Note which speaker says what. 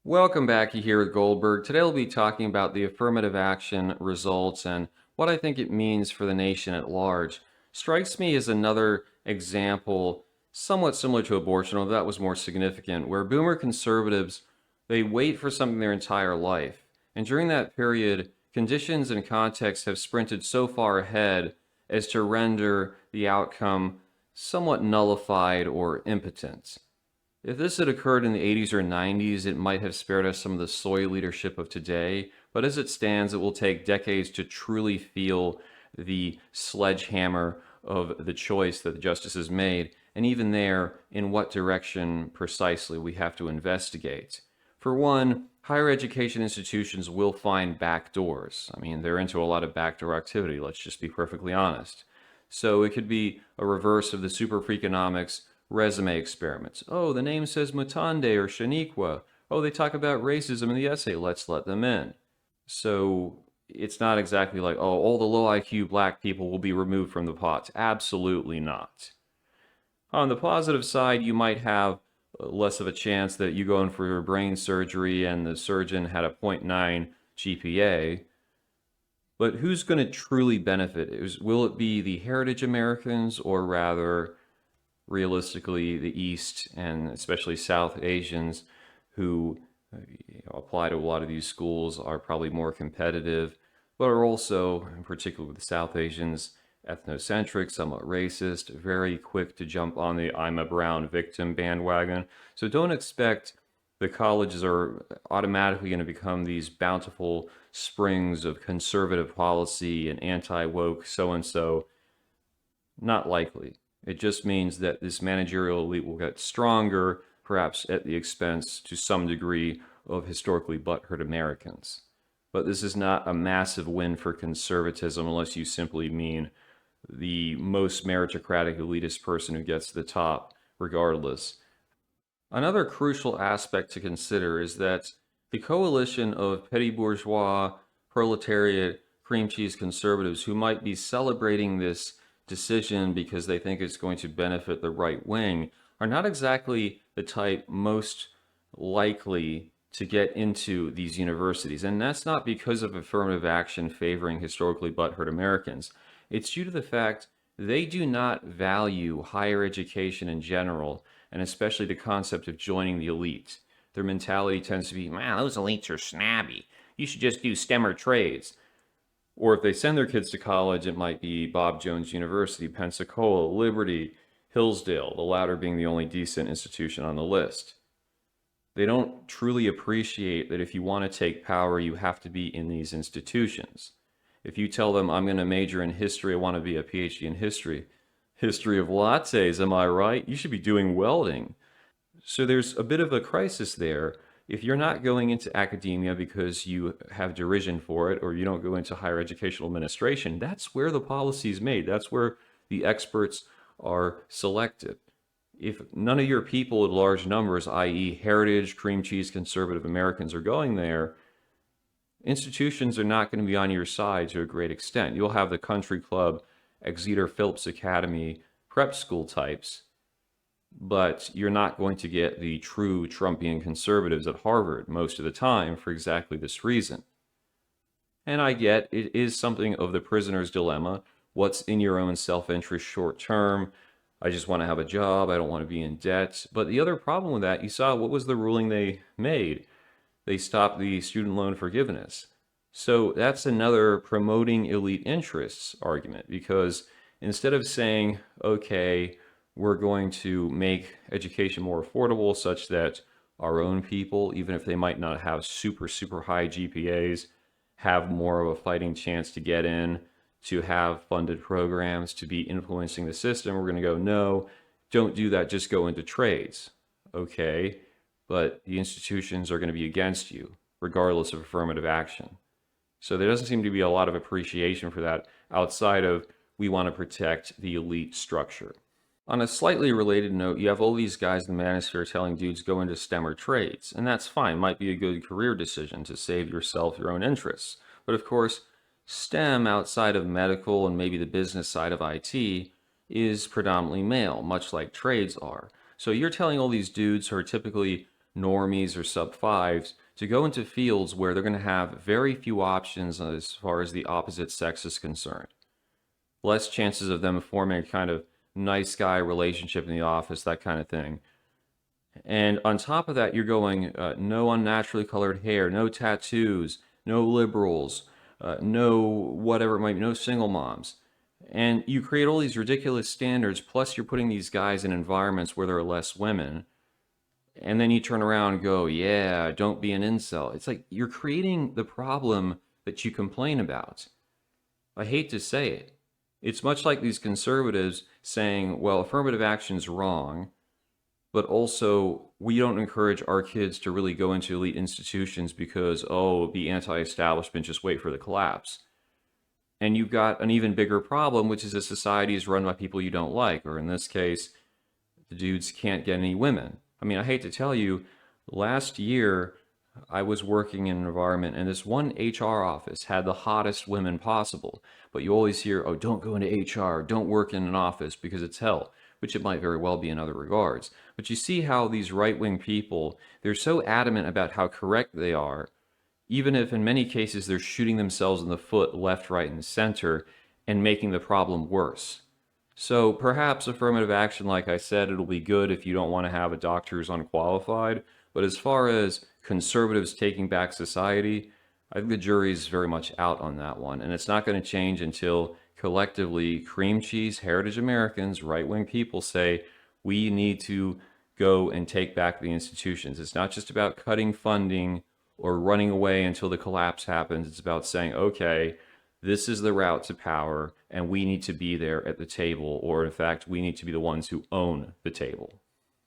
Speaker 1: Welcome back. You here with Goldberg. Today we'll be talking about the affirmative action results and what I think it means for the nation at large. Strikes me as another example, somewhat similar to abortion, although that was more significant, where boomer conservatives, they wait for something their entire life. And during that period, conditions and context have sprinted so far ahead as to render the outcome somewhat nullified or impotent. If this had occurred in the 80s or 90s, it might have spared us some of the soy leadership of today. But as it stands, it will take decades to truly feel the sledgehammer of the choice that the justices made. And even there, in what direction precisely we have to investigate. For one, higher education institutions will find backdoors. I mean, they're into a lot of backdoor activity, let's just be perfectly honest. So it could be a reverse of the super freakonomics resume experiments. Oh, the name says Mutande or Shaniqua. Oh, they talk about racism in the essay. Let's let them in. So it's not exactly like, oh, all the low IQ black people will be removed from the pots. Absolutely not. On the positive side, you might have less of a chance that you go in for your brain surgery and the surgeon had a zero point 0.9 GPA. But who's going to truly benefit? Will it be the heritage Americans or rather realistically the East and especially South Asians who apply to a lot of these schools are probably more competitive, but are also, in particular with the South Asians, ethnocentric, somewhat racist, very quick to jump on the I'm a brown victim bandwagon. So don't expect the colleges are automatically going to become these bountiful springs of conservative policy and anti-woke so-and-so. Not likely. It just means that this managerial elite will get stronger, perhaps at the expense, to some degree, of historically butthurt Americans. But this is not a massive win for conservatism unless you simply mean the most meritocratic elitist person who gets to the top, regardless. Another crucial aspect to consider is that the coalition of petty bourgeois, proletariat, cream cheese conservatives who might be celebrating this decision because they think it's going to benefit the right wing are not exactly the type most likely to get into these universities. And that's not because of affirmative action favoring historically butthurt Americans. It's due to the fact they do not value higher education in general, and especially the concept of joining the elite. Their mentality tends to be, man, those elites are snobby. You should just do STEM or trades. Or if they send their kids to college, it might be Bob Jones University, Pensacola, Liberty, Hillsdale, the latter being the only decent institution on the list. They don't truly appreciate that if you want to take power, you have to be in these institutions. If you tell them, I'm going to major in history, I want to be a PhD in history, history of lattes, am I right? You should be doing welding. So there's a bit of a crisis there. If you're not going into academia because you have derision for it, or you don't go into higher educational administration, that's where the policy is made. That's where the experts are selected. If none of your people in large numbers, i.e. heritage, cream cheese, conservative Americans are going there, institutions are not going to be on your side to a great extent. You'll have the country club, Exeter Phillips Academy, prep school types, but you're not going to get the true Trumpian conservatives at Harvard most of the time for exactly this reason. And I get it is something of the prisoner's dilemma. What's in your own self-interest short term? I just want to have a job. I don't want to be in debt. But the other problem with that, you saw what was the ruling they made? They stopped the student loan forgiveness. So that's another promoting elite interests argument, because instead of saying, okay, we're going to make education more affordable such that our own people, even if they might not have super, super high GPAs, have more of a fighting chance to get in, to have funded programs, to be influencing the system. We're going to go, no, don't do that, just go into trades. Okay, but the institutions are going to be against you, regardless of affirmative action. So there doesn't seem to be a lot of appreciation for that outside of we want to protect the elite structure. On a slightly related note, you have all these guys in the manosphere telling dudes go into STEM or trades, and that's fine, might be a good career decision to save yourself your own interests. But of course, STEM outside of medical and maybe the business side of IT is predominantly male, much like trades are. So you're telling all these dudes who are typically normies or sub fives to go into fields where they're going to have very few options as far as the opposite sex is concerned. Less chances of them forming a kind of nice guy relationship in the office, that kind of thing. And on top of that, you're going no unnaturally colored hair, no tattoos, no liberals, no whatever it might be, no single moms. And you create all these ridiculous standards, plus you're putting these guys in environments where there are less women. And then you turn around and go, yeah, don't be an incel. It's like you're creating the problem that you complain about. I hate to say it. It's much like these conservatives saying, well, affirmative action's wrong, but also we don't encourage our kids to really go into elite institutions because, oh, be anti-establishment, just wait for the collapse. And you've got an even bigger problem, which is a society is run by people you don't like, or in this case, the dudes can't get any women. I mean, I hate to tell you, last year I was working in an environment and this one HR office had the hottest women possible. But you always hear, oh, don't go into HR, don't work in an office because it's hell, which it might very well be in other regards. But you see how these right-wing people, they're so adamant about how correct they are, even if in many cases they're shooting themselves in the foot left, right, and center and making the problem worse. So perhaps affirmative action, like I said, it'll be good if you don't want to have a doctor who's unqualified. But as far as conservatives taking back society, I think the jury's very much out on that one. And it's not going to change until collectively cream cheese, heritage Americans, right-wing people say, we need to go and take back the institutions. It's not just about cutting funding or running away until the collapse happens. It's about saying, okay, this is the route to power, and we need to be there at the table, or in fact, we need to be the ones who own the table.